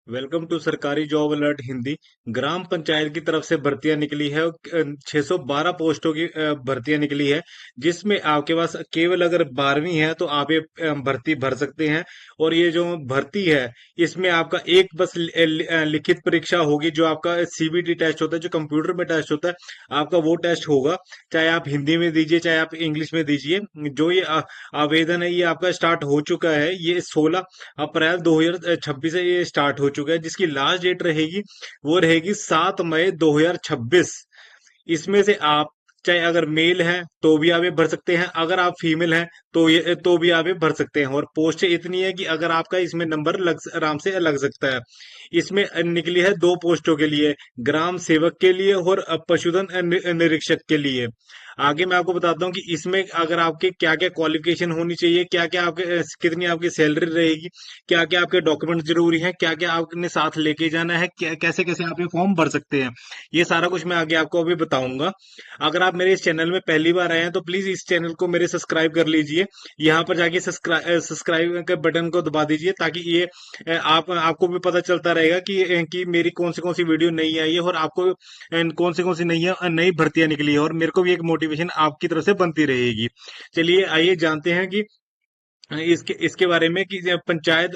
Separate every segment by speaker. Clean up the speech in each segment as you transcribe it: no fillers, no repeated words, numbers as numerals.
Speaker 1: Welcome to सरकारी job alert Hindi. ग्राम पंचायत की तरफ से भर्तियां निकली है। 612 पोस्टों की भर्तियां निकली है, जिसमें आपके पास केवल अगर 12वीं है तो आप ये भर्ती भर सकते हैं। और ये जो भर्ती है, इसमें आपका एक बस लिखित परीक्षा होगी, जो आपका सीबीटी टेस्ट होता है, जो कंप्यूटर में टेस्ट होता है, आपका वो टेस्ट होगा। चाहे आप हिंदी में दीजिए, चाहे आप इंग्लिश में दीजिए। जो ये आवेदन है, ये आपका स्टार्ट हो चुका है। ये 16 अप्रैल 2026 से ये स्टार्ट हो चुका है। जिसकी लास्ट डेट रहेगी, वो रहेगी 7 मई 2026। इसमें से आप चाहे अगर मेल हैं तो भी आप ये भर सकते हैं, अगर आप फीमेल हैं तो भी आप ये भर सकते हैं। और पोस्ट इतनी है कि अगर आपका इसमें नंबर आराम से लग सकता है। इसमें निकली है दो पोस्टों के लिए, ग्राम सेवक के लिए और पशुधन निरीक्षक के लिए। आगे मैं आपको बताता हूँ कि इसमें अगर आपके क्या क्या क्वालिफिकेशन होनी चाहिए, क्या क्या आपके कितनी आपकी सैलरी रहेगी, क्या क्या आपके डॉक्यूमेंट जरूरी हैं, क्या क्या आपने साथ लेके जाना है, कैसे कैसे आप ये फॉर्म भर सकते हैं, ये सारा कुछ मैं आगे आपको अभी बताऊंगा। अगर आप मेरे इस चैनल में पहली बार आए हैं तो प्लीज इस चैनल को मेरे सब्सक्राइब कर लीजिए। यहाँ पर जाके सब्सक्राइब के बटन को दबा दीजिए, ताकि ये आपको भी पता चलता रहेगा कि मेरी कौन सी वीडियो नई आई है, और आपको कौन सी नई भर्तियां निकली है, और मेरे को भी एक मोटिवेशन आपकी तरफ से बनती रहेगी। चलिए आइए जानते हैं कि इसके इसके बारे में कि पंचायत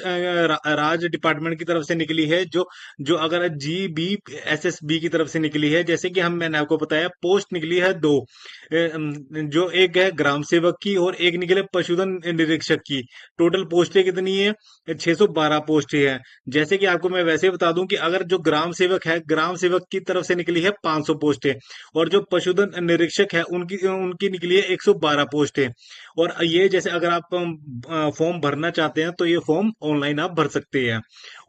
Speaker 1: राज डिपार्टमेंट की तरफ से निकली है। जो अगर GBSSB की तरफ से निकली है, जैसे कि मैंने आपको बताया, पोस्ट निकली है दो। जो एक है ग्राम सेवक की और एक निकले पशुधन निरीक्षक की। टोटल पोस्टें कितनी है? 612 पोस्टें हैं। जैसे कि आपको मैं वैसे बता दूं कि अगर जो ग्राम सेवक है, ग्राम सेवक की तरफ से निकली है 500 पोस्टें, और जो पशुधन निरीक्षक है उनकी उनकी निकली है 112 पोस्टें। और ये जैसे अगर आप फॉर्म भरना चाहते हैं तो ये फॉर्म ऑनलाइन आप भर सकते हैं।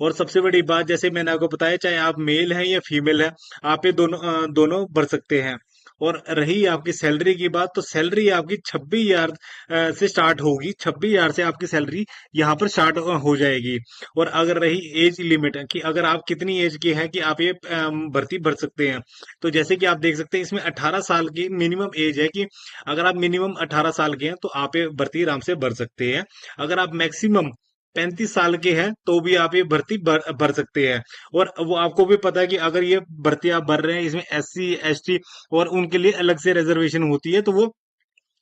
Speaker 1: और सबसे बड़ी बात, जैसे मैंने आपको बताया, चाहे आप मेल हैं या फीमेल हैं, आप ये दोनों भर सकते हैं। और रही आपकी सैलरी की बात, तो सैलरी आपकी 26,000 से स्टार्ट होगी। 26,000 से आपकी सैलरी यहाँ पर स्टार्ट हो जाएगी। और अगर रही एज लिमिट कि अगर आप कितनी एज के हैं कि आप ये भर्ती भर सकते हैं, तो जैसे कि आप देख सकते हैं, इसमें 18 साल की मिनिमम एज है कि अगर आप मिनिमम 18 साल के हैं तो आप ये भर्ती आराम से भर सकते हैं। अगर आप मैक्सिमम 35 साल के हैं तो भी आप ये भर्ती भर सकते हैं। और वो आपको भी पता है कि अगर ये भर्ती आप भर रहे हैं, इसमें SC ST और उनके लिए अलग से रिजर्वेशन होती है, तो वो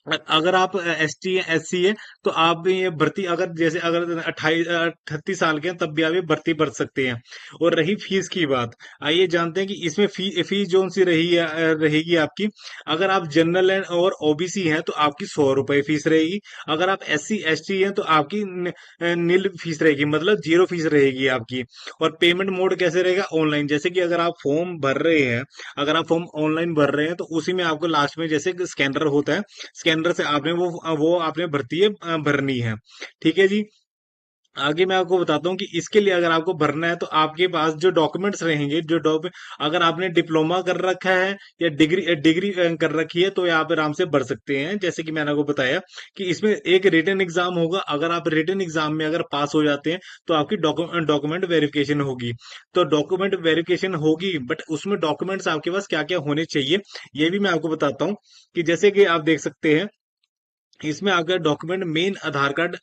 Speaker 1: अगर आप ST है, SC है, तो आप भी ये भर्ती, अगर जैसे अगर 38 38 साल के हैं तब भी आप ये भर्ती भर सकते हैं। और रही फीस की बात, आइए जानते हैं कि इसमें फीस जो सी रहेगी आपकी। अगर आप जनरल हैं और OBC हैं तो आपकी 100 रुपए फीस रहेगी। अगर आप SC ST हैं तो आपकी नील फीस रहेगी, मतलब जीरो फीस रहेगी आपकी। और पेमेंट मोड कैसे रहेगा? ऑनलाइन। जैसे कि अगर आप फॉर्म भर रहे हैं, अगर आप फॉर्म ऑनलाइन भर रहे हैं तो उसी में आपको लास्ट में जैसे स्कैनर होता है, स्कैनर से आपने वो आपने भरती है भरनी है। ठीक है जी। आगे मैं आपको बताता हूँ कि इसके लिए अगर आपको भरना है तो आपके पास जो डॉक्यूमेंट्स रहेंगे, अगर आपने डिप्लोमा कर रखा है या डिग्री डिग्री कर रखी है तो ये आप आराम से भर सकते हैं। जैसे कि मैंने आपको बताया कि इसमें एक रिटन एग्जाम होगा। अगर आप रिटन एग्जाम में अगर पास हो जाते हैं तो आपकी डॉक्यूमेंट वेरिफिकेशन होगी। तो डॉक्यूमेंट वेरिफिकेशन होगी, बट उसमें डॉक्यूमेंट्स आपके पास क्या क्या होने चाहिए, ये भी मैं आपको बताता हूँ। कि जैसे कि आप देख सकते हैं, इसमें आपका डॉक्यूमेंट मेन आधार कार्ड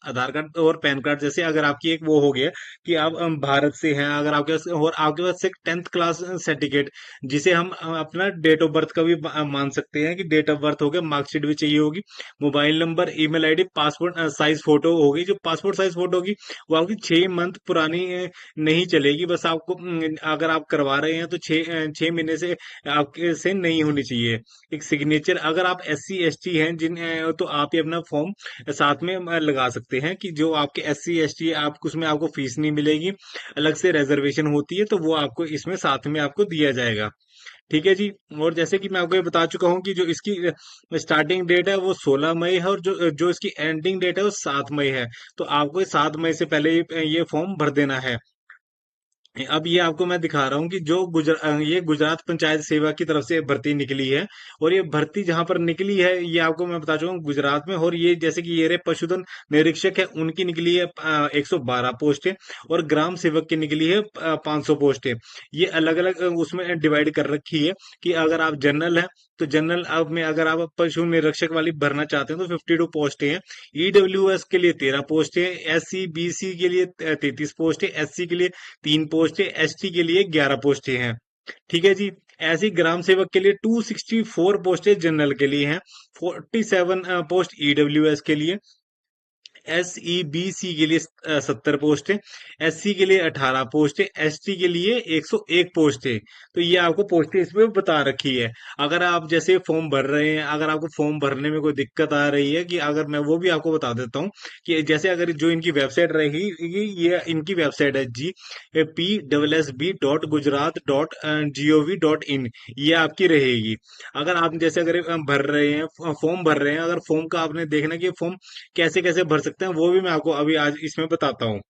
Speaker 1: और पैन कार्ड। जैसे अगर आपकी एक वो हो गया कि आप भारत से हैं, अगर आपके पास एक 10th क्लास सर्टिफिकेट, जिसे हम अपना डेट ऑफ बर्थ का भी मान सकते हैं कि डेट ऑफ बर्थ हो गया, मार्कशीट भी चाहिए होगी, mobile number, email ID, passport size photo होगी। जो पासपोर्ट साइज फोटो होगी वो आपकी 6 मंथ पुरानी नहीं चलेगी। बस आपको अगर आप करवा रहे हैं तो 6 महीने से आपके से नहीं होनी चाहिए। एक सिग्नेचर, अगर आप SC ST हैं तो आप ये अपना फॉर्म साथ में लगा सकते हैं कि जो आपके SC ST है, आप उसमें आपको फीस नहीं मिलेगी, अलग से रिजर्वेशन होती है, तो वो आपको इसमें साथ में आपको दिया जाएगा। ठीक है जी। और जैसे कि मैं आपको ये बता चुका हूँ कि जो इसकी स्टार्टिंग डेट है वो 16 मई है, और जो जो इसकी एंडिंग डेट है वो 7 मई है। तो आपको 7 मई से पहले ये फॉर्म भर देना है। अब ये आपको मैं दिखा रहा हूँ कि ये गुजरात पंचायत सेवा की तरफ से भर्ती निकली है। और ये भर्ती जहां पर निकली है, ये आपको मैं बता चुका हूँ गुजरात में। और ये जैसे कि ये रे पशुधन निरीक्षक है, उनकी निकली है 112 पोस्टें। और ग्राम सेवक की निकली है 500 पोस्टें। ये अलग अलग उसमें डिवाइड कर रखी है कि अगर आप जनरल हैं तो जनरल अब में अगर आप पशु निरीक्षक वाली भरना चाहते हैं तो 52 पोस्टें हैं। ईडब्ल्यूएस के लिए 13 पोस्टें हैं, एससी बीसी के लिए 33 पोस्ट है, एससी के लिए 3 पोस्ट है, एसटी के लिए 11 पोस्टें हैं। ठीक है जी। ऐसी ग्राम सेवक के लिए 264 पोस्टें जनरल के लिए हैं, 47 पोस्ट ईडब्ल्यूएस के लिए, एस ई बी सी के लिए 70 पोस्ट है, एस सी के लिए 18 पोस्ट है, एस टी के लिए 101 पोस्ट है। तो ये आपको पोस्टें इसमें बता रखी है। अगर आप जैसे फॉर्म भर रहे हैं, अगर आपको फॉर्म भरने में कोई दिक्कत आ रही है, कि अगर मैं वो भी आपको बता देता हूँ कि जैसे अगर जो इनकी वेबसाइट रहेगी, ये इनकी वेबसाइट है GPSSB.gujarat.gov.in, ये आपकी रहेगी। अगर आप जैसे अगर भर रहे हैं, फॉर्म भर रहे हैं, अगर फॉर्म का आपने देखना कि फॉर्म कैसे कैसे भर सकते हैं, वो भी मैं आपको अभी आज इसमें बताता हूँ।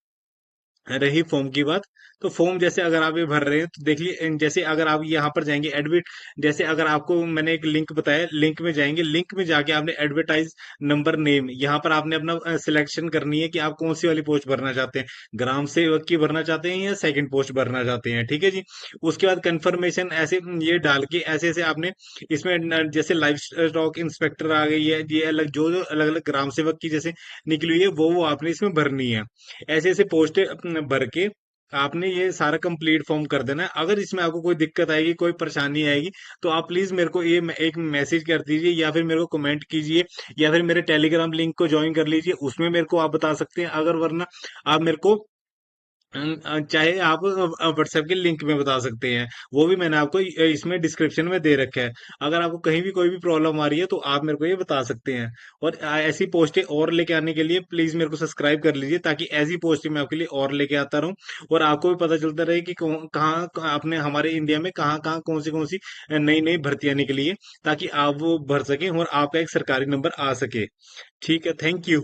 Speaker 1: रही फॉर्म की बात, तो फॉर्म जैसे अगर आप ये भर रहे हैं तो देखिए, जैसे अगर आप यहाँ पर जाएंगे एडमिट, जैसे अगर आपको मैंने एक लिंक बताया, लिंक में जाएंगे, लिंक में जाके आपने एडवर्टाइज नंबर नेम, यहाँ पर आपने अपना सिलेक्शन करनी है कि आप कौन सी वाली पोस्ट भरना चाहते हैं, ग्राम सेवक की भरना चाहते हैं या सेकंड पोस्ट भरना चाहते हैं। ठीक है जी। उसके बाद कंफर्मेशन ऐसे ये डाल के ऐसे ऐसे आपने इसमें जैसे लाइव स्टॉक इंस्पेक्टर आ गई है, ये अलग जो जो अलग अलग ग्राम सेवक की जैसे निकली हुई है, वो आपने इसमें भरनी है। ऐसे ऐसे पोस्टें भर के आपने ये सारा कंप्लीट फॉर्म कर देना है। अगर इसमें आपको कोई दिक्कत आएगी, कोई परेशानी आएगी, तो आप प्लीज मेरे को ये एक मैसेज कर दीजिए, या फिर मेरे को कमेंट कीजिए, या फिर मेरे टेलीग्राम लिंक को ज्वाइन कर लीजिए, उसमें मेरे को आप बता सकते हैं। अगर वरना आप मेरे को चाहे आप व्हाट्सएप के लिंक में बता सकते हैं, वो भी मैंने आपको इसमें डिस्क्रिप्शन में दे रखा है। अगर आपको कहीं भी कोई भी प्रॉब्लम आ रही है तो आप मेरे को ये बता सकते हैं। और ऐसी पोस्टें और लेके आने के लिए प्लीज मेरे को सब्सक्राइब कर लीजिए, ताकि ऐसी पोस्टें मैं आपके लिए और लेके आता रहूं, और आपको भी पता चलता रहे कि कहाँ अपने हमारे इंडिया में कहाँ कहाँ कौन सी नई नई भर्तियां निकली है, ताकि आप वो भर सकें और आपका एक सरकारी नंबर आ सके। ठीक है, थैंक यू।